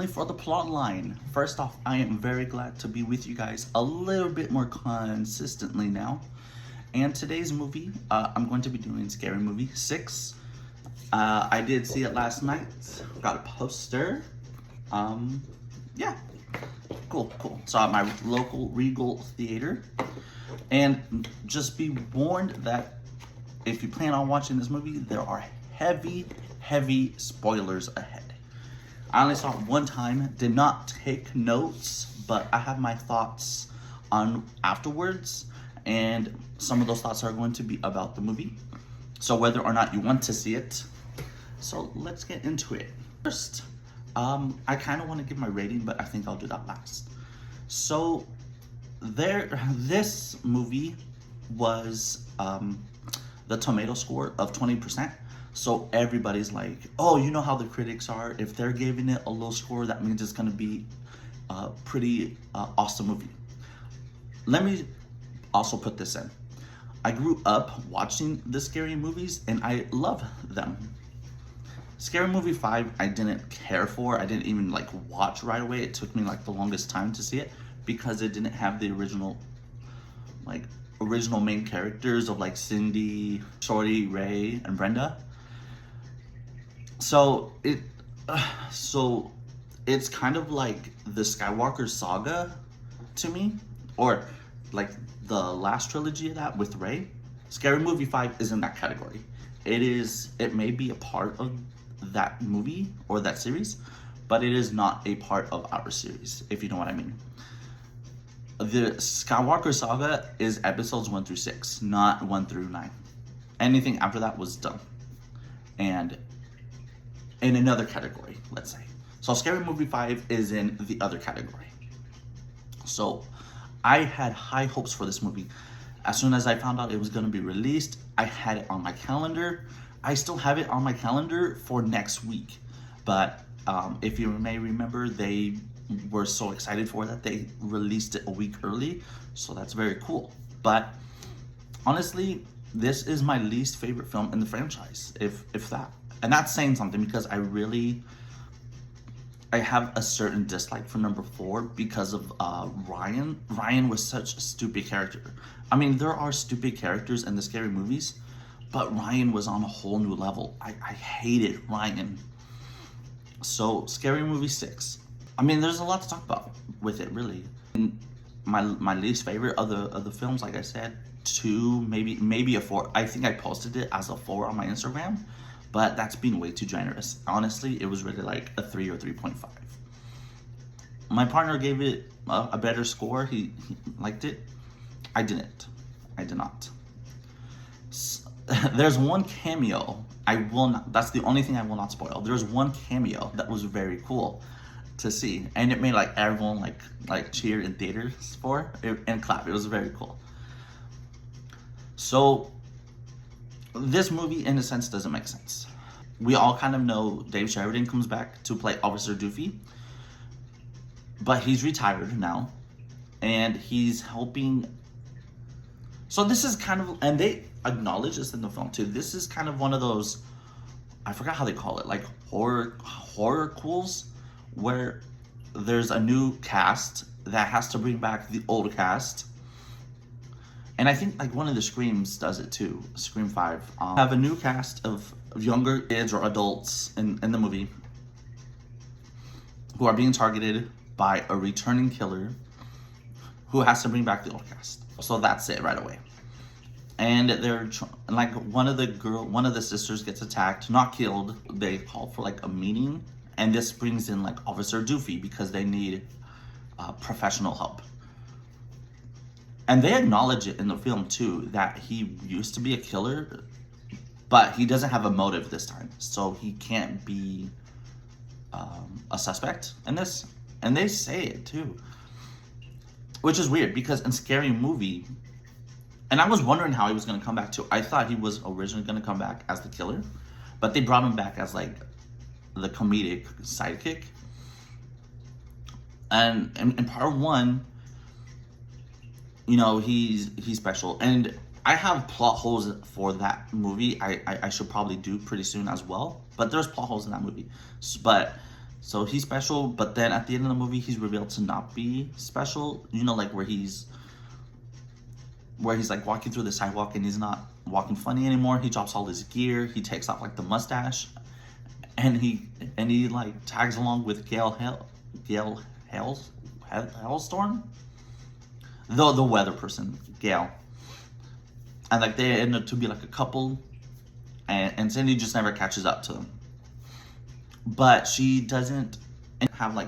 finally for the plot line. First off, I am very glad to be with you guys a little bit more consistently now. And today's movie, I'm going to be doing Scary Movie 6. I did see it last night. Got a poster. Yeah. Cool. Saw it at my local Regal theater. And just be warned that if you plan on watching this movie, there are heavy spoilers ahead. I only saw it one time, did not take notes, but I have my thoughts on afterwards, and some of those thoughts are going to be about the movie. So whether or not you want to see it. So let's get into it. First, I kind of want to give my rating, but I think I'll do that last. So this movie was the tomato score of 20%. So everybody's like, oh, you know how the critics are. If they're giving it a low score, that means it's going to be a pretty awesome movie. Let me also put this in. I grew up watching the scary movies and I love them. Scary Movie 5, I didn't care for. I didn't even watch right away. It took me the longest time to see it because it didn't have the original main characters of Cindy, Shorty, Ray, and Brenda. So it's kind of like the Skywalker saga to me, or the last trilogy of that with Ray. Scary Movie 5 is in that category. It may be a part of that movie or that series, but it is not a part of our series, if you know what I mean. The Skywalker saga is episodes 1 through 6, not 1 through 9. Anything after that was done. And in another category, let's say. So Scary Movie 5 is in the other category. So I had high hopes for this movie. As soon as I found out it was going to be released, I had it on my calendar. I still have it on my calendar for next week. But if you may remember, they were so excited for that they released it a week early. So that's very cool. But honestly, this is my least favorite film in the franchise, if that. And that's saying something because I have a certain dislike for number 4 because of Ryan. Ryan was such a stupid character. I mean, there are stupid characters in the scary movies, but Ryan was on a whole new level. I hated Ryan. So Scary Movie 6. I mean, there's a lot to talk about with it, really. And my least favorite of the films, like I said, 2, maybe a 4. I think I posted it as a 4 on my Instagram. But that's being way too generous. Honestly, it was really a 3 or 3.5. My partner gave it a better score. He liked it. I didn't. I did not. There's one cameo. I will not. That's the only thing I will not spoil. There's one cameo that was very cool to see, and it made everyone cheer in theaters for it and clap. It was very cool. So this movie, in a sense, doesn't make sense. We all kind of know Dave Sheridan comes back to play Officer Doofy, but he's retired now, and he's helping. So this is kind of, and they acknowledge this in the film too. This is kind of one of those, I forgot how they call it, horror cools, where there's a new cast that has to bring back the old cast. And I think one of the Screams does it too. Scream 5 have a new cast of younger kids or adults in the movie who are being targeted by a returning killer who has to bring back the old cast. So that's it right away. And they're one of the sisters gets attacked, not killed. They call for a meeting, and this brings in Officer Doofy because they need professional help. And they acknowledge it in the film too, that he used to be a killer, but he doesn't have a motive this time. So he can't be a suspect in this. And they say it too. Which is weird because in Scary Movie, and I was wondering how he was going to come back too. I thought he was originally going to come back as the killer, but they brought him back as the comedic sidekick. And in part 1, he's special, and I have plot holes for that movie. I should probably do pretty soon as well, but there's plot holes in that movie. But So he's special, but then at the end of the movie, he's revealed to not be special. You know, like where he's like walking through the sidewalk and he's not walking funny anymore. He drops all his gear. He takes off like the mustache, and he like tags along with Hailstorm, the weather person, Gail, and like they end up to be like a couple, and Cindy just never catches up to them. But she doesn't have like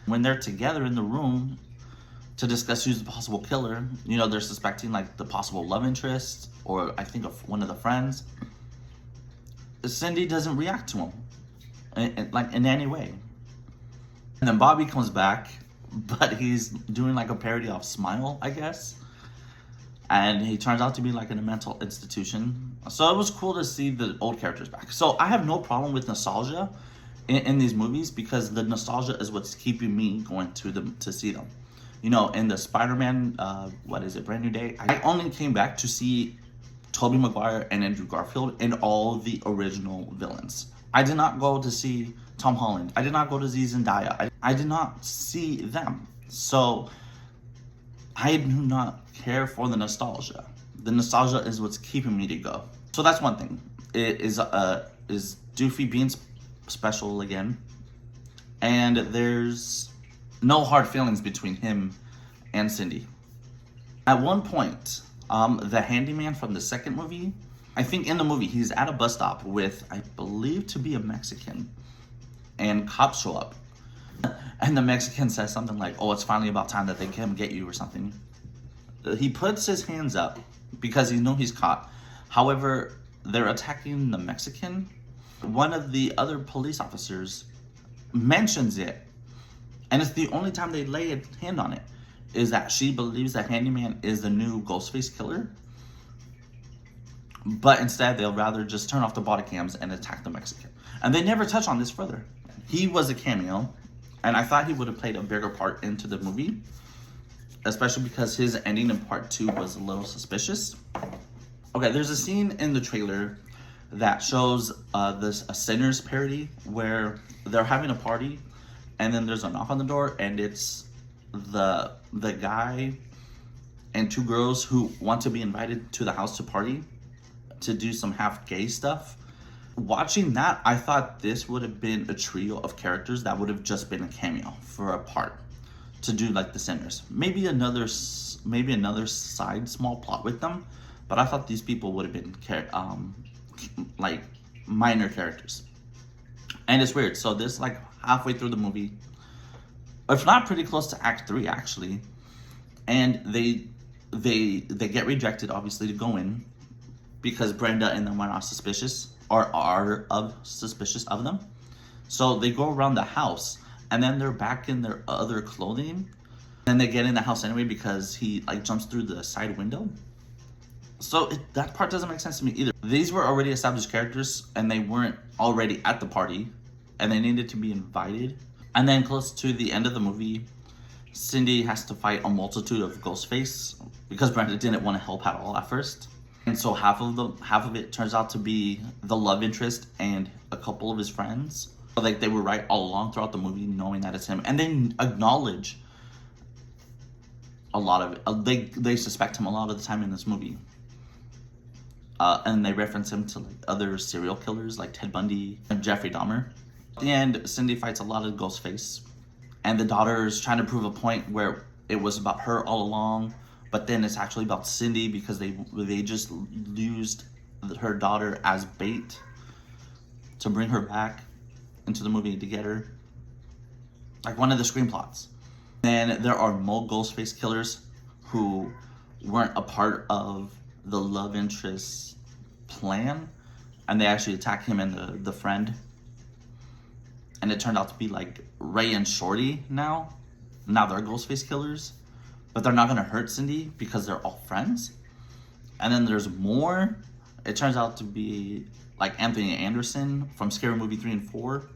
when they're together in the room to discuss who's the possible killer. You know, they're suspecting like the possible love interest or I think of one of the friends. Cindy doesn't react to him like in any way. And then Bobby comes back, but he's doing like a parody of Smile, I guess. And he turns out to be like in a mental institution. So it was cool to see the old characters back. So I have no problem with nostalgia in these movies because the nostalgia is what's keeping me going to see them. You know, in the Spider-Man, Brand New Day, I only came back to see Tobey Maguire and Andrew Garfield and all the original villains. I did not go to see Tom Holland. I did not go to see Zendaya. I did not see them. So I do not care for the nostalgia. The nostalgia is what's keeping me to go. So that's one thing. It is Doofy being special again, and there's no hard feelings between him and Cindy. At one point, the handyman from the second movie, I think in the movie, he's at a bus stop with, I believe to be a Mexican, and cops show up. And the Mexican says something like, oh, it's finally about time that they come get you or something. He puts his hands up because he knows he's caught. However, they're attacking the Mexican. One of the other police officers mentions it, and it's the only time they lay a hand on it, is that she believes that Handyman is the new Ghostface killer. But instead, they'll rather just turn off the body cams and attack the Mexican. And they never touch on this further. He was a cameo, and I thought he would have played a bigger part into the movie, especially because his ending in part 2 was a little suspicious. Okay, there's a scene in the trailer that shows a Sinners parody where they're having a party, and then there's a knock on the door, and it's the guy and 2 girls who want to be invited to the house to party to do some half gay stuff. Watching that, I thought this would have been a trio of characters that would have just been a cameo for a part to do like the Sinners. Maybe another side small plot with them, but I thought these people would have been like minor characters. And it's weird. So this like halfway through the movie, if not pretty close to Act 3 actually, and they get rejected obviously to go in because Brenda and them are not suspicious or are suspicious of them. So they go around the house and then they're back in their other clothing. And they get in the house anyway because he like jumps through the side window. So that part doesn't make sense to me either. These were already established characters and they weren't already at the party and they needed to be invited. And then close to the end of the movie, Cindy has to fight a multitude of Ghostface because Brenda didn't want to help at all at first. And so half of it turns out to be the love interest and a couple of his friends. Like they were right all along throughout the movie, knowing that it's him, and they acknowledge a lot of it. They suspect him a lot of the time in this movie, and they reference him to like other serial killers like Ted Bundy and Jeffrey Dahmer. At the end, Cindy fights a lot of Ghostface, and the daughter is trying to prove a point where it was about her all along. But then it's actually about Cindy because they just used her daughter as bait to bring her back into the movie to get her. Like one of the screen plots. Then there are more Ghostface killers who weren't a part of the love interest plan. And they actually attack him and the friend. And it turned out to be like Ray and Shorty now. Now they're Ghostface killers. But they're not going to hurt Cindy because they're all friends. And then there's more. It turns out to be like Anthony Anderson from Scary Movie 3 and 4.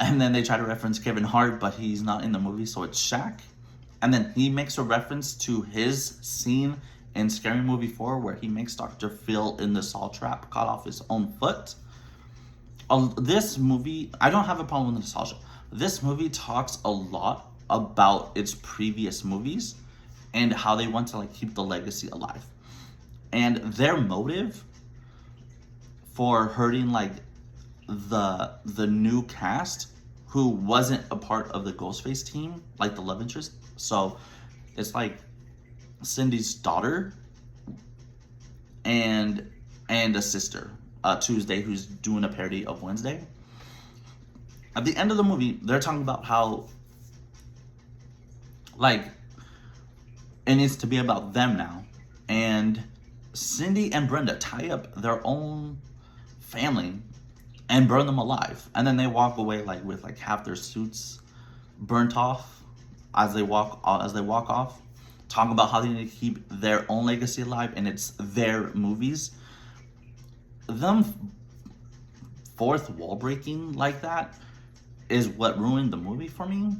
And then they try to reference Kevin Hart, but he's not in the movie, so it's Shaq. And then he makes a reference to his scene in Scary Movie 4 where he makes Dr. Phil in the saw trap cut off his own foot. This movie, I don't have a problem with nostalgia. This movie talks a lot about its previous movies and how they want to like keep the legacy alive. And their motive for hurting like the new cast who wasn't a part of the Ghostface team, like the love interest. So it's like Cindy's daughter and a sister, Tuesday, who's doing a parody of Wednesday. At the end of the movie, they're talking about how like it needs to be about them now, and Cindy and Brenda tie up their own family and burn them alive, and then they walk away like with like half their suits burnt off as they walk off. Talk about how they need to keep their own legacy alive, and it's their movies. Them fourth wall breaking like that is what ruined the movie for me.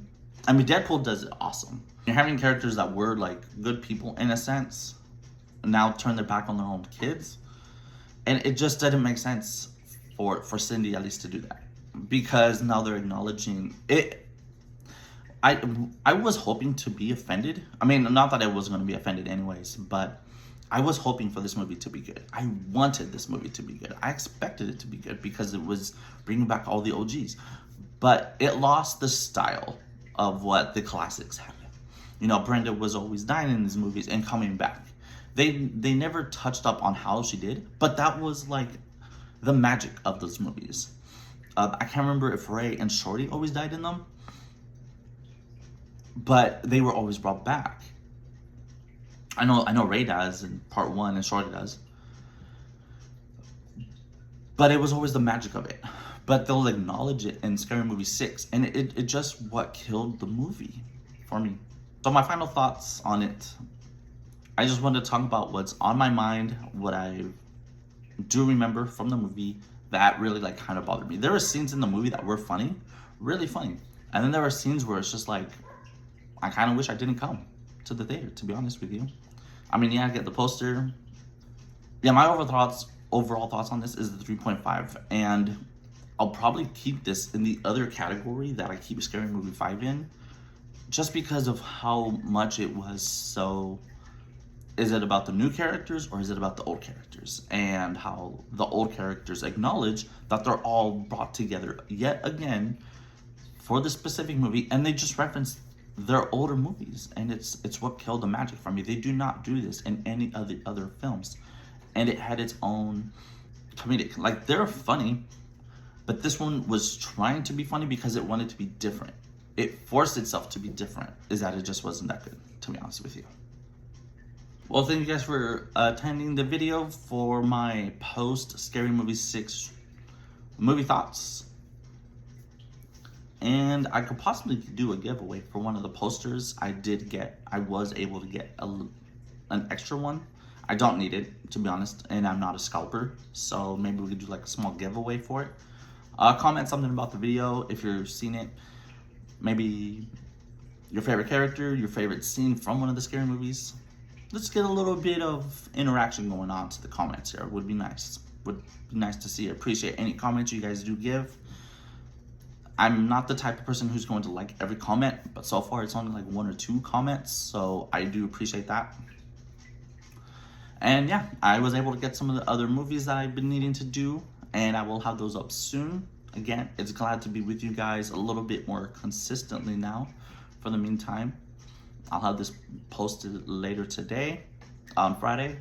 I mean, Deadpool does it awesome. You're having characters that were like good people in a sense now turn their back on their own kids, and it just didn't make sense for Cindy at least to do that, because now they're acknowledging it. I was hoping to be offended. I mean, not that I was going to be offended anyways, but I was hoping for this movie to be good. I wanted this movie to be good. I expected it to be good because it was bringing back all the OGs. But it lost the style of what the classics had. You know, Brenda was always dying in these movies and coming back. They never touched up on how she did, but that was like the magic of those movies. I can't remember if Ray and Shorty always died in them, but they were always brought back. I know Ray does in part 1 and Shorty does, but it was always the magic of it. But they'll acknowledge it in Scary Movie 6, and it just what killed the movie for me. So my final thoughts on it. I just wanted to talk about what's on my mind, what I do remember from the movie that really like kind of bothered me. There were scenes in the movie that were funny, really funny. And then there were scenes where it's just like, I kind of wish I didn't come to the theater, to be honest with you. I mean, yeah, I get the poster. Yeah, my overall thoughts on this is the 3.5. And I'll probably keep this in the other category that I keep Scary Movie 5 in, just because of how much it was so... Is it about the new characters or is it about the old characters? And how the old characters acknowledge that they're all brought together yet again for this specific movie, and they just reference their older movies, and it's what killed the magic for me. They do not do this in any of the other films, and it had its own comedic. Like, they're funny, but this one was trying to be funny because it wanted to be different. It forced itself to be different. Is that it just wasn't that good, to be honest with you. Well, thank you guys for attending the video for my post Scary Movie 6 movie thoughts. And I could possibly do a giveaway for one of the posters I was able to get an extra one. I don't need it, to be honest, and I'm not a scalper, so maybe we could do like a small giveaway for it. Comment something about the video if you've seen it. Maybe your favorite character, your favorite scene from one of the scary movies. Let's get a little bit of interaction going on to the comments here. Would be nice. Would be nice to see. Appreciate any comments you guys do give. I'm not the type of person who's going to like every comment, but so far it's only like 1 or 2 comments, so I do appreciate that. And yeah, I was able to get some of the other movies that I've been needing to do, and I will have those up soon. Again, it's glad to be with you guys a little bit more consistently now. For the meantime, I'll have this posted later today, on Friday,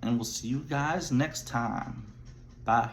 and we'll see you guys next time. Bye.